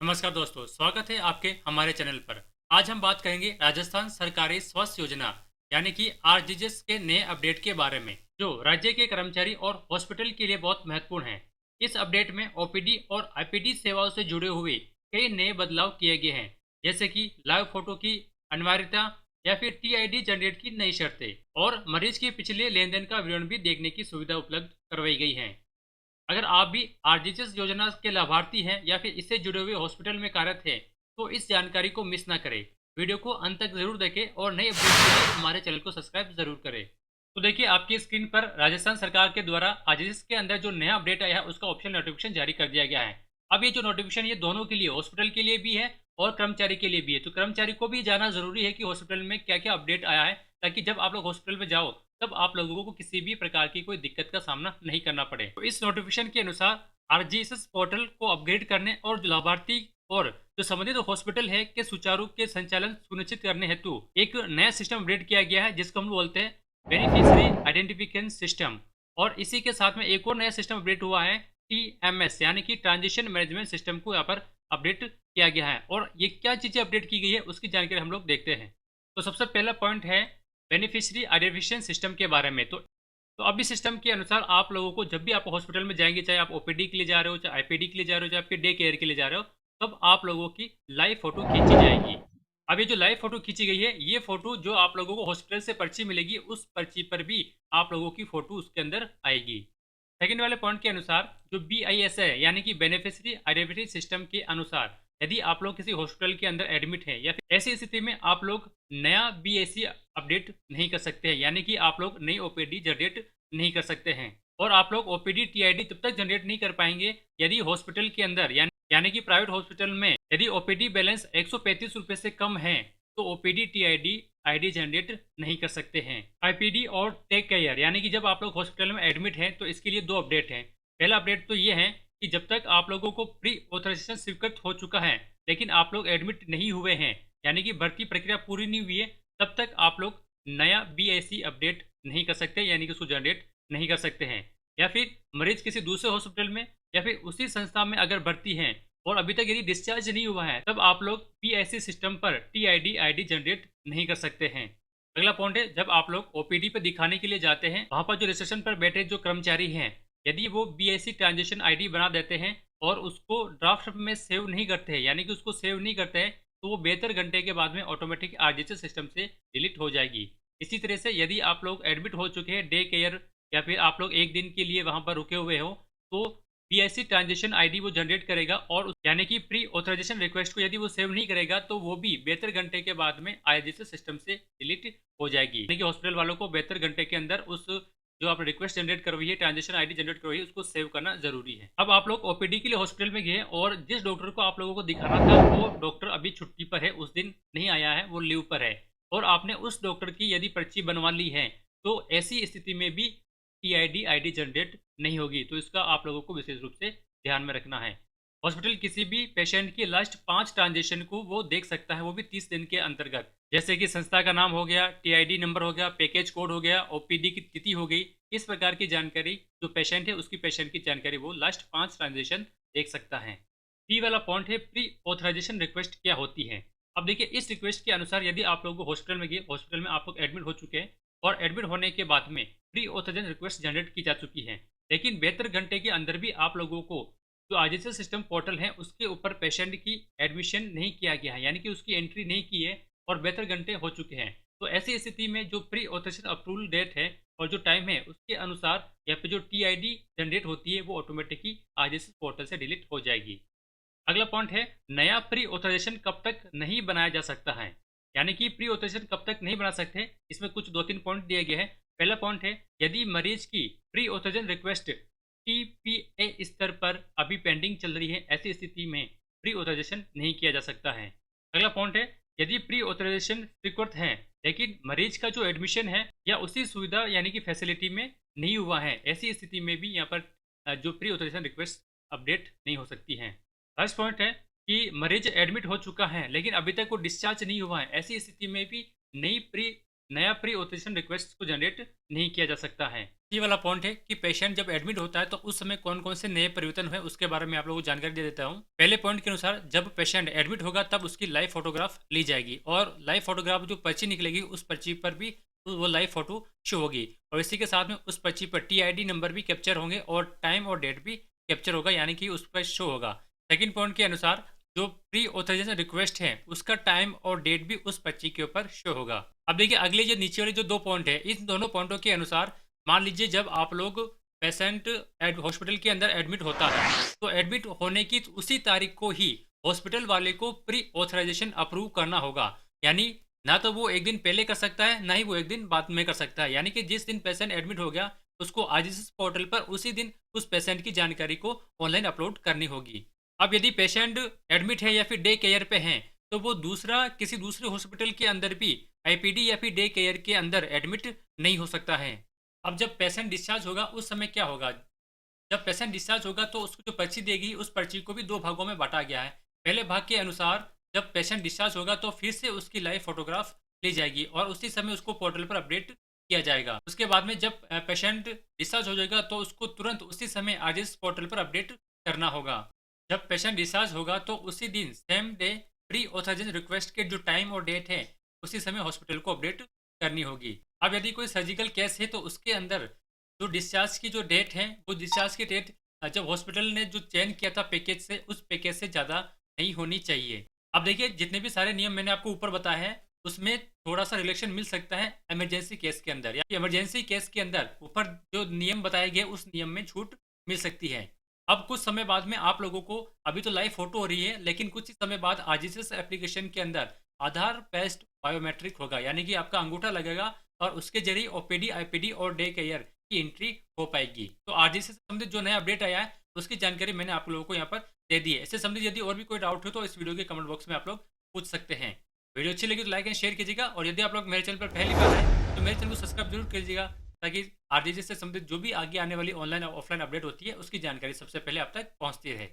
नमस्कार दोस्तों, स्वागत है आपके हमारे चैनल पर। आज हम बात करेंगे राजस्थान सरकारी स्वास्थ्य योजना यानी कि आरजीएस के नए अपडेट के बारे में, जो राज्य के कर्मचारी और हॉस्पिटल के लिए बहुत महत्वपूर्ण है। इस अपडेट में ओपीडी और आईपीडी सेवाओं से जुड़े हुए कई नए बदलाव किए गए हैं, जैसे कि लाइव फोटो की अनिवार्यता या फिर टीआईडी जनरेट की नई शर्तें और मरीज के पिछले लेन देन का विवरण भी देखने की सुविधा उपलब्ध करवाई गई है। अगर आप भी आरजीएस योजना के लाभार्थी हैं या फिर इससे जुड़े हुए हॉस्पिटल में कार्यरत हैं, तो इस जानकारी को मिस ना करें। वीडियो को अंत तक जरूर देखें और नए अपडेट के लिए हमारे चैनल को सब्सक्राइब जरूर करें। तो देखिए, आपकी स्क्रीन पर राजस्थान सरकार के द्वारा आरजीएस के अंदर जो नया अपडेट आया है उसका ऑप्शनल नोटिफिकेशन जारी कर दिया गया है। अब ये जो नोटिफिकेशन ये दोनों के लिए, हॉस्पिटल के लिए भी है और कर्मचारी के लिए भी है। तो कर्मचारी को भी जानना जरूरी है कि हॉस्पिटल में क्या क्या अपडेट आया है, ताकि जब आप लोग हॉस्पिटल में जाओ तब आप लोगों को किसी भी प्रकार की कोई दिक्कत का सामना नहीं करना पड़े। तो इस नोटिफिकेशन के अनुसार आरजीएसएस पोर्टल को अपग्रेड करने और जो लाभार्थी और जो संबंधित हॉस्पिटल है के सुचारू के संचालन सुनिश्चित करने हेतु एक नया सिस्टम अपडेट किया गया है, जिसको हम बोलते हैं बेनिफिशियरी आइडेंटिफिकेशन सिस्टम। और इसी के साथ में एक और नया सिस्टम अपडेट हुआ है, टीएमएस यानी कि ट्रांजिशन मैनेजमेंट सिस्टम को यहाँ पर अपडेट किया गया है। और ये क्या चीजें अपडेट की गई है उसकी जानकारी हम लोग देखते हैं। तो सबसे पहला पॉइंट है बेनिफिशियरी आइडेंटिफिकेशन सिस्टम के बारे में। तो अब इस सिस्टम के अनुसार आप लोगों को जब भी आप हॉस्पिटल में जाएंगे, चाहे आप ओपीडी के लिए जा रहे हो, चाहे आईपीडी के लिए जा रहे हो, चाहे आपके डे केयर के लिए जा रहे हो, तब आप लोगों की लाइव फोटो खींची जाएगी। अब ये जो लाइव फोटो खींची गई है, ये फोटो जो आप लोगों को हॉस्पिटल से पर्ची मिलेगी, उस पर्ची पर भी आप लोगों की फोटो उसके अंदर आएगी। सेकंड वाले पॉइंट के अनुसार जो बीआईएस है यानी कि बेनिफिशियरी आइडेंटिटी सिस्टम के अनुसार, यदि आप लोग किसी हॉस्पिटल के अंदर एडमिट हैं या फिर ऐसी स्थिति में आप लोग नया बीएससी अपडेट नहीं कर सकते हैं, यानी कि आप लोग नई ओपीडी जनरेट नहीं कर सकते हैं। और आप लोग ओपीडी टीआईडी तब तक जनरेट नहीं कर पाएंगे यदि हॉस्पिटल के अंदर यानी कि प्राइवेट हॉस्पिटल में यदि ओपीडी बैलेंस 135 रुपए से कम है, तो ओपीडी टीआईडी आईडी जनरेट नहीं कर सकते हैं। आईपीडी और टेक केयर यानी कि जब आप लोग हॉस्पिटल में एडमिट हैं, तो इसके लिए दो अपडेट हैं। पहला अपडेट तो ये है कि जब तक आप लोगों को प्री ऑथराइजेशन स्वीकृत हो चुका है लेकिन आप लोग एडमिट नहीं हुए हैं, यानी कि भर्ती प्रक्रिया पूरी नहीं हुई है, तब तक आप लोग नया बीएससी अपडेट नहीं कर सकते, यानी कि उसको जनरेट नहीं कर सकते हैं। या फिर मरीज किसी दूसरे हॉस्पिटल में या फिर उसी संस्था में अगर भर्ती हैं और अभी तक यदि डिस्चार्ज नहीं हुआ है, तब आप लोग पीएससी सिस्टम पर टीआईडी आईडी जनरेट नहीं कर सकते हैं। अगला पॉइंट है, जब आप लोग ओपीडी पर दिखाने के लिए जाते हैं, वहां पर जो रिसेप्शन पर बैठे जो कर्मचारी हैं, यदि वो बीएससी ट्रांजेक्शन आईडी बना देते हैं और उसको ड्राफ्ट में सेव नहीं करते हैं, यानी कि उसको सेव नहीं करते हैं, तो वो 72 घंटे के बाद में ऑटोमेटिक आरजीएस सिस्टम से डिलीट हो जाएगी। इसी तरह से यदि आप लोग एडमिट हो चुके हैं डे केयर या फिर आप लोग एक दिन के लिए वहां पर रुके हुए हो, तो पीएससी ट्रांजेक्शन आईडी वो जनरेट करेगा और यानी कि प्री ऑथराइजेशन रिक्वेस्ट को यदि वो सेव नहीं करेगा, तो वो भी 72 घंटे के बाद में आईजीएस सिस्टम से डिलीट हो जाएगी। यानी कि हॉस्पिटल वालों को 72 घंटे के अंदर उस जो आपने रिक्वेस्ट जनरेट करवाई है, ट्रांजेक्शन आईडी जनरेट करवाई है, उसको सेव करना जरूरी है। अब आप लोग ओपीडी के लिए हॉस्पिटल में गए और जिस डॉक्टर को आप लोगों को दिखाना था, वो डॉक्टर अभी छुट्टी पर है, उस दिन नहीं आया है, वो लीव पर है, और आपने उस डॉक्टर की यदि पर्ची बनवा ली है, तो ऐसी स्थिति में भी टीआईडी आईडी जनरेट नहीं होगी। तो इसका आप लोगों को विशेष रूप से ध्यान में रखना है। हॉस्पिटल किसी भी पेशेंट की लास्ट 5 ट्रांजेक्शन को वो देख सकता है, वो भी 30 दिन के अंतर्गत, जैसे कि संस्था का नाम हो गया, टीआईडी नंबर हो गया, पैकेज कोड हो गया, ओपीडी की तिथि हो गई। इस प्रकार की जानकारी जो पेशेंट है उसकी पेशेंट की जानकारी वो लास्ट 5 ट्रांजेक्शन देख सकता है। बी वाला पॉइंट है, प्री ऑथराइजेशन रिक्वेस्ट क्या होती है। अब देखिए, इस रिक्वेस्ट के अनुसार यदि आप लोग हॉस्पिटल में गए, हॉस्पिटल में आप लोग एडमिट हो चुके हैं और एडमिट होने के बाद में प्री ऑथराइजेशन रिक्वेस्ट जनरेट की जा चुकी है, लेकिन 72 घंटे के अंदर भी आप लोगों को जो आरजीएस सिस्टम पोर्टल है उसके ऊपर पेशेंट की एडमिशन नहीं किया गया है, यानी कि उसकी एंट्री नहीं की है और 72 घंटे हो चुके हैं, तो ऐसी स्थिति में जो प्री ऑथराइजेशन अप्रूवल डेट है और जो टाइम है उसके अनुसार यहाँ पे जो टीआईडी जनरेट होती है वो ऑटोमेटिकली आरजीएस पोर्टल से डिलीट हो जाएगी। अगला पॉइंट है, नया प्री ऑथराइजेशन कब तक नहीं बनाया जा सकता है, यानी कि प्री ऑथराइजेशन कब तक नहीं बना सकते। इसमें कुछ 2-3 पॉइंट दिए गए हैं। पहला पॉइंट है, यदि मरीज की प्री ऑथराइजेशन रिक्वेस्ट टीपीए स्तर पर अभी पेंडिंग चल रही है, ऐसी स्थिति में प्री ऑथराइजेशन नहीं किया जा सकता है। अगला पॉइंट है, यदि प्री ऑथराइजेशन स्वीकृत है लेकिन मरीज का जो एडमिशन है या उसी सुविधा यानी कि फैसिलिटी में नहीं हुआ है, ऐसी स्थिति में भी यहाँ पर जो प्री ऑथराइजेशन रिक्वेस्ट अपडेट नहीं हो सकती है। फर्स्ट पॉइंट है कि मरीज एडमिट हो चुका है लेकिन अभी तक वो डिस्चार्ज नहीं हुआ है, ऐसी स्थिति में भी नई प्री नया प्री ऑथराइजेशन रिक्वेस्ट को जनरेट नहीं किया जा सकता है। ये वाला पॉइंट है कि पेशेंट जब एडमिट होता है तो उस समय कौन-कौन से नए परिवर्तन हुए उसके बारे में आप लोगों को जानकारी दे देता हूँ। पहले पॉइंट के अनुसार जब पेशेंट एडमिट होगा तब उसकी लाइव फोटोग्राफ ली जाएगी और लाइव फोटोग्राफ जो पर्ची निकलेगी उस पर्ची पर भी वो लाइव फोटो शो होगी और इसी के साथ में उस पर्ची पर टीआईडी नंबर भी कैप्चर होंगे और टाइम और डेट भी कैप्चर होगा यानी कि उस पर शो होगा। सेकंड पॉइंट के अनुसार जो प्री ऑथराइजेशन रिक्वेस्ट है उसका टाइम और डेट भी उस पर्ची के ऊपर शो होगा। अब देखिए अगले जो नीचे वाले जो 2 पॉइंट है, इन दोनों पॉइंटों के अनुसार मान लीजिए जब आप लोग पेशेंट हॉस्पिटल के अंदर एडमिट होता है, तो एडमिट होने की उसी तारीख को ही हॉस्पिटल वाले को प्री ऑथराइजेशन अप्रूव करना होगा। यानी ना तो वो 1 दिन पहले कर सकता है, ना ही वो 1 दिन बाद में कर सकता है। यानी कि जिस दिन पेशेंट एडमिट हो गया, उसको आरजीएसएस पोर्टल पर उसी दिन उस पेशेंट की जानकारी को ऑनलाइन अपलोड करनी होगी। अब यदि पेशेंट एडमिट है या फिर डे केयर पे हैं, तो वो किसी दूसरे हॉस्पिटल के अंदर भी आईपीडी या फिर डे केयर के अंदर एडमिट नहीं हो सकता है। अब जब पेशेंट डिस्चार्ज होगा उस समय क्या होगा? जब पेशेंट डिस्चार्ज होगा तो उसको जो पर्ची देगी उस पर्ची को भी 2 भागों में बाँटा गया है। पहले भाग के अनुसार जब पेशेंट डिस्चार्ज होगा तो फिर से उसकी लाइव फ़ोटोग्राफ ली जाएगी और उसी समय उसको पोर्टल पर अपडेट किया जाएगा। उसके बाद में जब पेशेंट डिस्चार्ज हो जाएगा तो उसको तुरंत उसी समय आरजीएस पोर्टल पर अपडेट करना होगा। जब पेशेंट डिस्चार्ज होगा तो उसी दिन same day pre authorisation request के जो टाइम और डेट है, उसी समय हॉस्पिटल को अपडेट करनी होगी। अब यदि कोई सर्जिकल केस है तो उसके अंदर जो डिस्चार्ज की जो डेट है, वो डिस्चार्ज की डेट जब हॉस्पिटल ने जो चयन किया था पैकेज से, उस पैकेज से ज़्यादा नहीं होनी चाहिए। अब देखिए जितने भी सारे नियम मैंने आपको ऊपर बताए हैं, उसमें थोड़ा-सा रिलेक्शन मिल सकता है इमरजेंसी केस के अंदर या इमरजेंसी केस के अंदर ऊपर जो नियम बताए गए उस नियम में छूट मिल सकती है। अब कुछ समय बाद में आप लोगों को अभी तो लाइव फ़ोटो हो रही है, लेकिन कुछ ही समय बाद आरजीएसएस एप्लीकेशन के अंदर आधार बेस्ड बायोमेट्रिक होगा, यानी कि आपका अंगूठा लगेगा और उसके ज़रिए ओपीडी, आईपीडी और डे केयर की एंट्री हो पाएगी। तो आरजीएसएस से संबंधित जो नया अपडेट आया है, उसकी जानकारी मैंने आप लोगों को यहाँ पर दे दी है। इससे संबंधित यदि और भी कोई डाउट हो तो इस वीडियो के कमेंट बॉक्स में आप लोग पूछ सकते हैं। वीडियो अच्छी लगी तो लाइक एंड शेयर कीजिएगा और यदि आप लोग मेरे चैनल पर पहली बार आए तो मेरे चैनल को सब्सक्राइब जरूर कीजिएगा ताकि आरजीएसएस से संबंधित जो भी आगे आने वाली ऑनलाइन और ऑफलाइन अपडेट होती है उसकी जानकारी सबसे पहले आप तक पहुँचती रहे।